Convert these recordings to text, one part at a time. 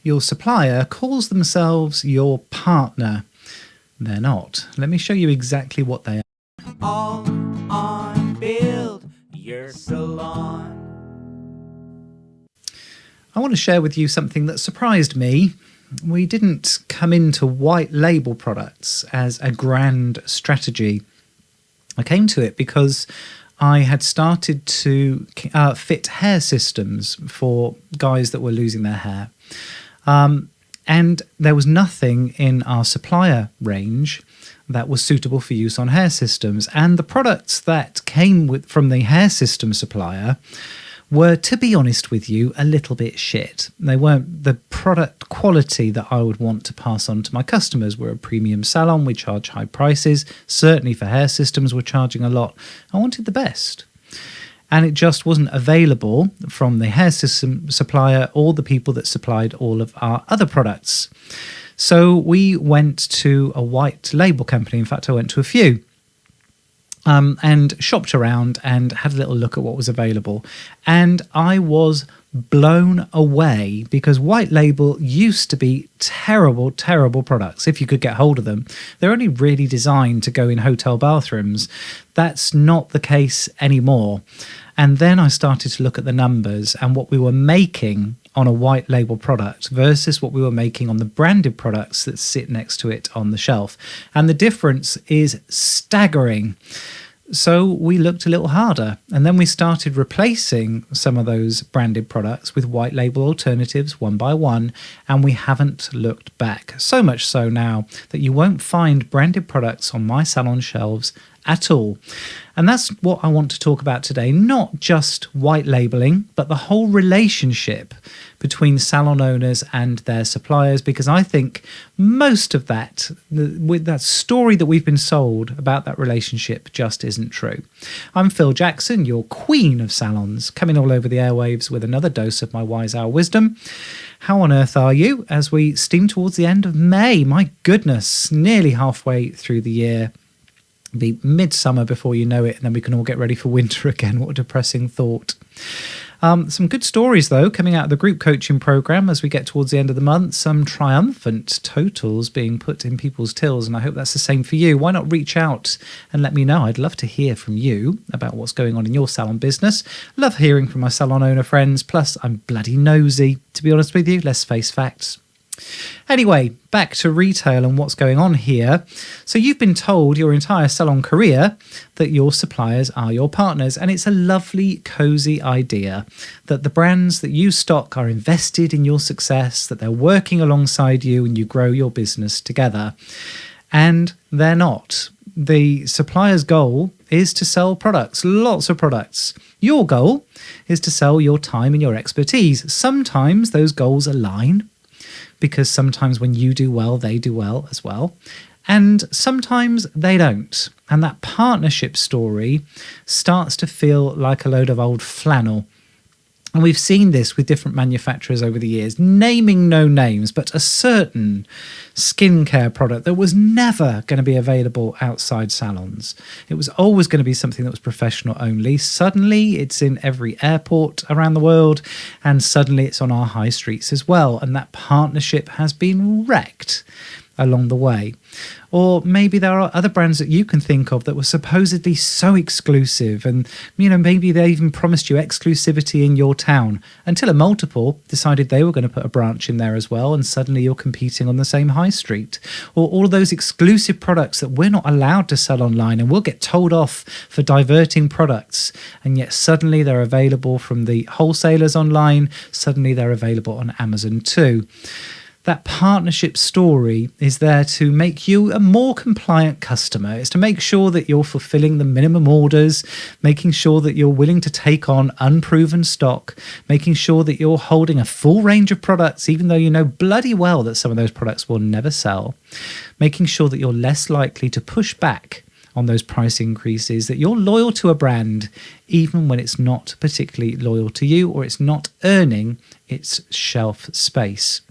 Your supplier calls themselves your partner. They're not. Let me show you exactly what they are. All on Build Your Salon. I want to share with you something that surprised me. We didn't come into white label products as a grand strategy. I came to it because I had started to fit hair systems for guys that were losing their hair. And there was nothing in our supplier range that was suitable for use on hair systems. And the products that came from the hair system supplier were, to be honest with you, a little bit shit. They weren't the product quality that I would want to pass on to my customers. We're a premium salon, we charge high prices. Certainly for hair systems, we're charging a lot. I wanted the best. And it just wasn't available from the hair system supplier or the people that supplied all of our other products. So we went to a white label company. In fact, I went to a few. And shopped around and had a little look at what was available. And I was blown away because white label used to be terrible, terrible products if you could get hold of them. They're only really designed to go in hotel bathrooms. That's not the case anymore. And then I started to look at the numbers and what we were making on a white label product versus what we were making on the branded products that sit next to it on the shelf. And the difference is staggering. So we looked a little harder, and then we started replacing some of those branded products with white label alternatives one by one, and we haven't looked back. So much so now that you won't find branded products on my salon shelves at all. And that's what I want to talk about today, not just white labeling, but the whole relationship between salon owners and their suppliers, because I think most of that, with that story that we've been sold about that relationship, just isn't true. I'm Phil Jackson, your queen of salons, coming all over the airwaves with another dose of my wise hour wisdom. How on earth are you as we steam towards the end of May? My goodness, nearly halfway through the year. Be midsummer before you know it, and then we can all get ready for winter again. What a depressing thought. Some good stories, though, coming out of the group coaching program as we get towards the end of the month. Some triumphant totals being put in people's tills, and I hope that's the same for you. Why not reach out and let me know? I'd love to hear from you about what's going on in your salon business. Love hearing from my salon owner friends. Plus, I'm bloody nosy, to be honest with you. Let's face facts. Anyway, back to retail and what's going on here. So you've been told your entire salon career that your suppliers are your partners, and it's a lovely, cozy idea that the brands that you stock are invested in your success, that they're working alongside you and you grow your business together. And they're not. The supplier's goal is to sell products, lots of products. Your goal is to sell your time and your expertise. Sometimes those goals align, because sometimes when you do well, they do well as well. And sometimes they don't. And that partnership story starts to feel like a load of old flannel. And we've seen this with different manufacturers over the years, naming no names, but a certain skincare product that was never going to be available outside salons. It was always going to be something that was professional only. Suddenly it's in every airport around the world, and suddenly it's on our high streets as well. And that partnership has been wrecked along the way. Or maybe there are other brands that you can think of that were supposedly so exclusive, and maybe they even promised you exclusivity in your town until a multiple decided they were going to put a branch in there as well, and suddenly you're competing on the same high street. Or all of those exclusive products that we're not allowed to sell online, and we'll get told off for diverting products, and yet suddenly they're available from the wholesalers online, suddenly they're available on Amazon too. That partnership story is there to make you a more compliant customer. It's to make sure that you're fulfilling the minimum orders, making sure that you're willing to take on unproven stock, making sure that you're holding a full range of products, even though you know bloody well that some of those products will never sell, making sure that you're less likely to push back on those price increases, that you're loyal to a brand, even when it's not particularly loyal to you or it's not earning its shelf space.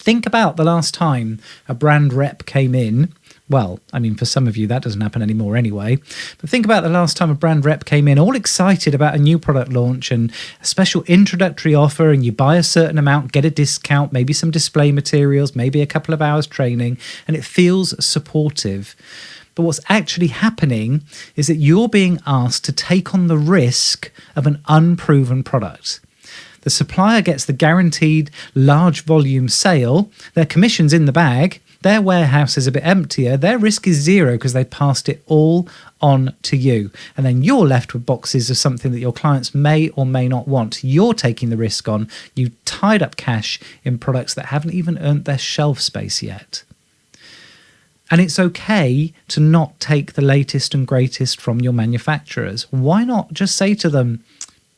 Think about the last time a brand rep came in. Well, I mean, for some of you, that doesn't happen anymore anyway. But think about the last time a brand rep came in all excited about a new product launch and a special introductory offer, and you buy a certain amount, get a discount, maybe some display materials, maybe a couple of hours training, and it feels supportive. But what's actually happening is that you're being asked to take on the risk of an unproven product. The supplier gets the guaranteed large volume sale, their commission's in the bag, their warehouse is a bit emptier, their risk is zero because they passed it all on to you. And then you're left with boxes of something that your clients may or may not want. You're taking the risk on. You tied up cash in products that haven't even earned their shelf space yet. And it's okay to not take the latest and greatest from your manufacturers. Why not just say to them,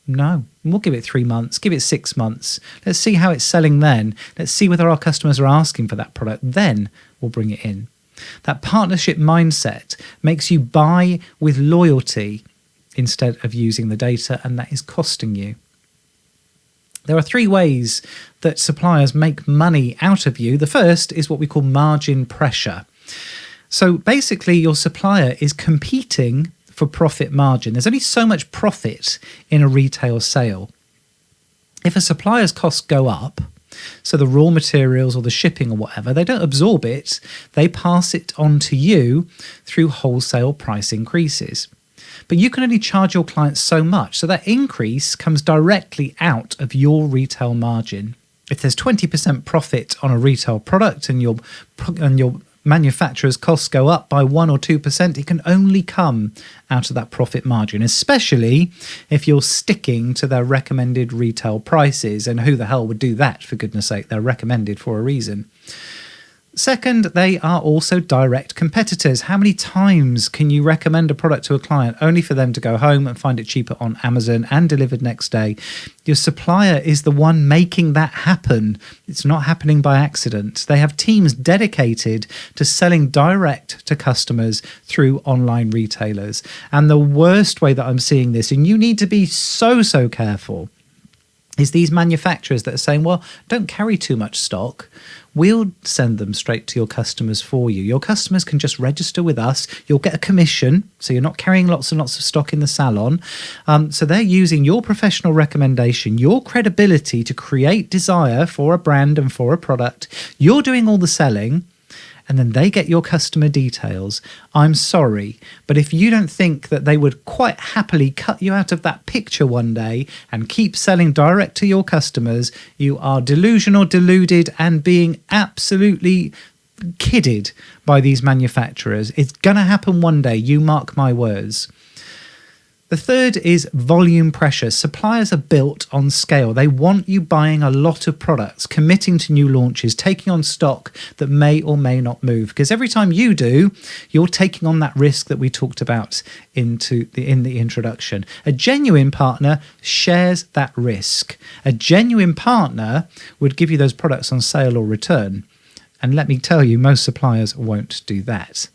no, we'll give it 3 months, give it 6 months. Let's see how it's selling then. Let's see whether our customers are asking for that product. Then we'll bring it in. That partnership mindset makes you buy with loyalty instead of using the data, and that is costing you. There are 3 ways that suppliers make money out of you. The first is what we call margin pressure. So basically, your supplier is competing for profit margin. There's only so much profit in a retail sale. If a supplier's costs go up, so the raw materials or the shipping or whatever, they don't absorb it, they pass it on to you through wholesale price increases. But you can only charge your clients so much, so that increase comes directly out of your retail margin. If there's 20% profit on a retail product and your manufacturer's costs go up by 1 or 2%, it can only come out of that profit margin, especially if you're sticking to their recommended retail prices. And who the hell would do that, for goodness sake? They're recommended for a reason. Second, they are also direct competitors. How many times can you recommend a product to a client only for them to go home and find it cheaper on Amazon and delivered next day? Your supplier is the one making that happen. It's not happening by accident. They have teams dedicated to selling direct to customers through online retailers. And the worst way that I'm seeing this, and you need to be so careful, is these manufacturers that are saying, well, don't carry too much stock. We'll send them straight to your customers for you. Your customers can just register with us. You'll get a commission, so you're not carrying lots and lots of stock in the salon. So they're using your professional recommendation, your credibility to create desire for a brand and for a product. You're doing all the selling, and then they get your customer details. I'm sorry, but if you don't think that they would quite happily cut you out of that picture one day and keep selling direct to your customers, you are delusional, deluded, and being absolutely kidded by these manufacturers. It's going to happen one day, you mark my words. The third is volume pressure. Suppliers are built on scale. They want you buying a lot of products, committing to new launches, taking on stock that may or may not move. Because every time you do, you're taking on that risk that we talked about in the introduction. A genuine partner shares that risk. A genuine partner would give you those products on sale or return. And let me tell you, most suppliers won't do that.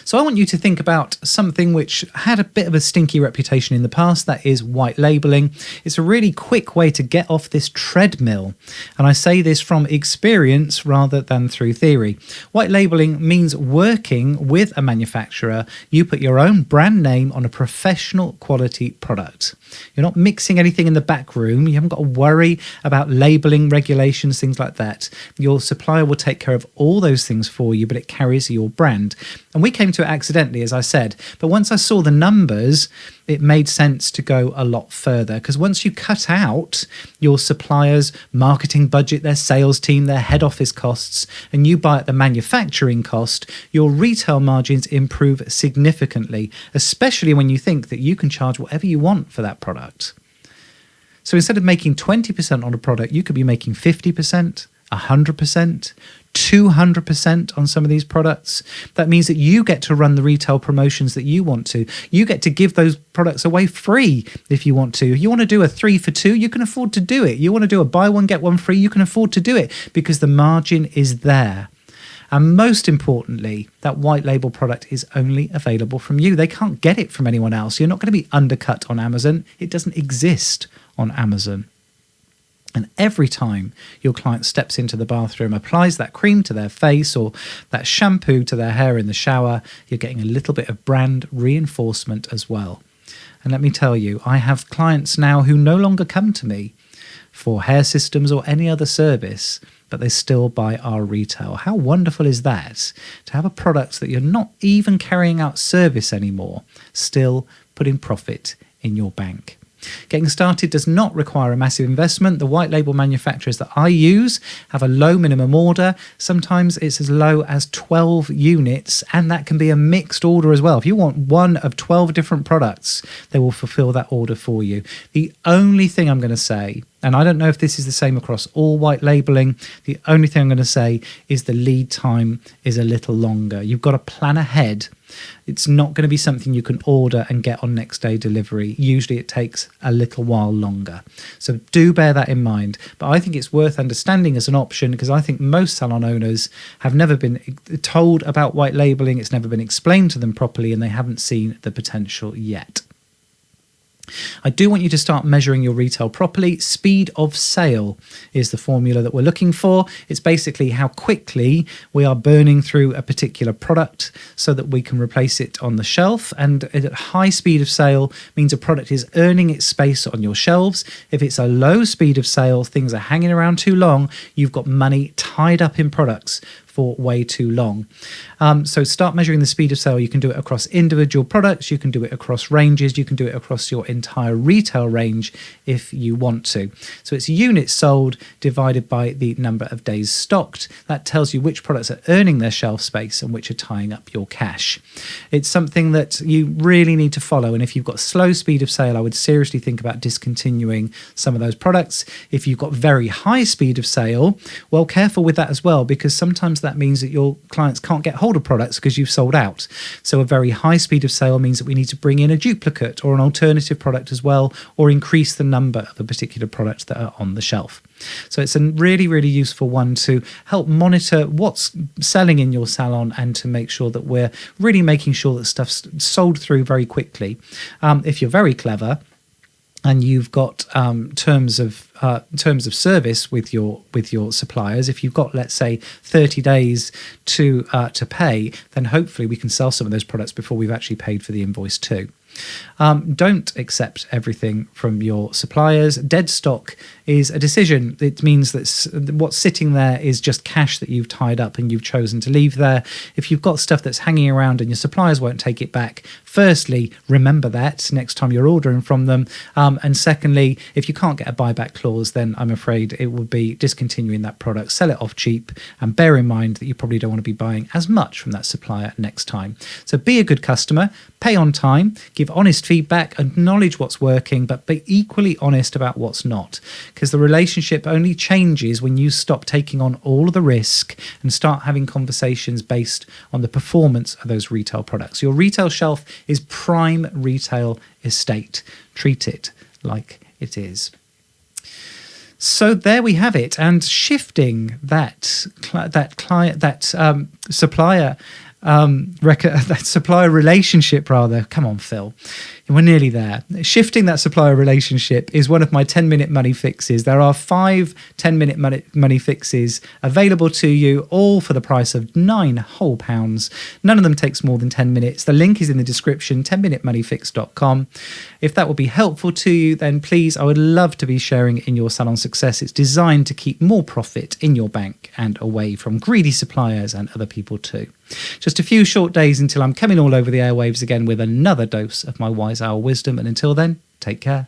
So I want you to think about something which had a bit of a stinky reputation in the past, that is white labeling. It's a really quick way to get off this treadmill. And I say this from experience rather than through theory. White labeling means working with a manufacturer. You put your own brand name on a professional quality product. You're not mixing anything in the back room. You haven't got to worry about labeling regulations, things like that. Your supplier will take care of all those things for you, but it carries your brand. And we came to it accidentally, as I said, but once I saw the numbers, it made sense to go a lot further, because once you cut out your supplier's marketing budget, their sales team, their head office costs, and you buy at the manufacturing cost, your retail margins improve significantly, especially when you think that you can charge whatever you want for that product. So instead of making 20% on a product, you could be making 50%, 100%, 200% on some of these products. That means that you get to run the retail promotions that you want to. You get to give those products away free if you want to. If you want to do a 3 for 2, you can afford to do it. You want to do a buy one, get one free, you can afford to do it because the margin is there. And most importantly, that white label product is only available from you. They can't get it from anyone else. You're not going to be undercut on Amazon. It doesn't exist on Amazon. And every time your client steps into the bathroom, applies that cream to their face or that shampoo to their hair in the shower, you're getting a little bit of brand reinforcement as well. And let me tell you, I have clients now who no longer come to me for hair systems or any other service, but they still buy our retail. How wonderful is that? To have a product that you're not even carrying out service anymore, still putting profit in your bank. Getting started does not require a massive investment. The white label manufacturers that I use have a low minimum order. Sometimes it's as low as 12 units, and that can be a mixed order as well. If you want one of 12 different products, they will fulfill that order for you. The only thing I'm going to say, and I don't know if this is the same across all white labeling, the only thing I'm going to say is the lead time is a little longer. You've got to plan ahead. It's not going to be something you can order and get on next day delivery. Usually it takes a little while longer. So do bear that in mind. But I think it's worth understanding as an option, because I think most salon owners have never been told about white labeling. It's never been explained to them properly, and they haven't seen the potential yet. I do want you to start measuring your retail properly. Speed of sale is the formula that we're looking for. It's basically how quickly we are burning through a particular product so that we can replace it on the shelf. And at high speed of sale means a product is earning its space on your shelves. If it's a low speed of sale, things are hanging around too long, you've got money tied up in products for way too long. So start measuring the speed of sale. You can do it across individual products, you can do it across ranges, you can do it across your entire retail range if you want to. So it's units sold divided by the number of days stocked. That tells you which products are earning their shelf space and which are tying up your cash. It's something that you really need to follow, and if you've got slow speed of sale, I would seriously think about discontinuing some of those products. If you've got very high speed of sale, well, careful with that as well, because sometimes that means that your clients can't get hold of products because you've sold out. So a very high speed of sale means that we need to bring in a duplicate or an alternative product as well, or increase the number of a particular product that are on the shelf. So it's a really, really useful one to help monitor what's selling in your salon and to make sure that we're really making sure that stuff's sold through very quickly. If you're very clever, and you've got terms of service with your suppliers, if you've got, let's say, 30 days to pay, then hopefully we can sell some of those products before we've actually paid for the invoice too. Don't accept everything from your suppliers. Dead stock is a decision. It means that what's sitting there is just cash that you've tied up and you've chosen to leave there. If you've got stuff that's hanging around and your suppliers won't take it back, firstly, remember that next time you're ordering from them. And secondly, if you can't get a buyback clause, then I'm afraid it will be discontinuing that product, sell it off cheap, and bear in mind that you probably don't want to be buying as much from that supplier next time. So be a good customer, pay on time, give honest feedback, acknowledge what's working, but be equally honest about what's not. Because the relationship only changes when you stop taking on all of the risk and start having conversations based on the performance of those retail products. Your retail shelf is prime retail estate. Treat it like it is. So there we have it. And shifting that supplier that supplier relationship, rather. Come on, Phil. We're nearly there. Shifting that supplier relationship is one of my 10-minute money fixes. There are 5 10-minute money fixes available to you, all for the price of £9 whole. None of them takes more than 10 minutes. The link is in the description, 10minutemoneyfix.com. If that will be helpful to you, then please, I would love to be sharing it in your salon success. It's designed to keep more profit in your bank and away from greedy suppliers and other people too. Just a few short days until I'm coming all over the airwaves again with another dose of my wise owl wisdom, and until then, take care.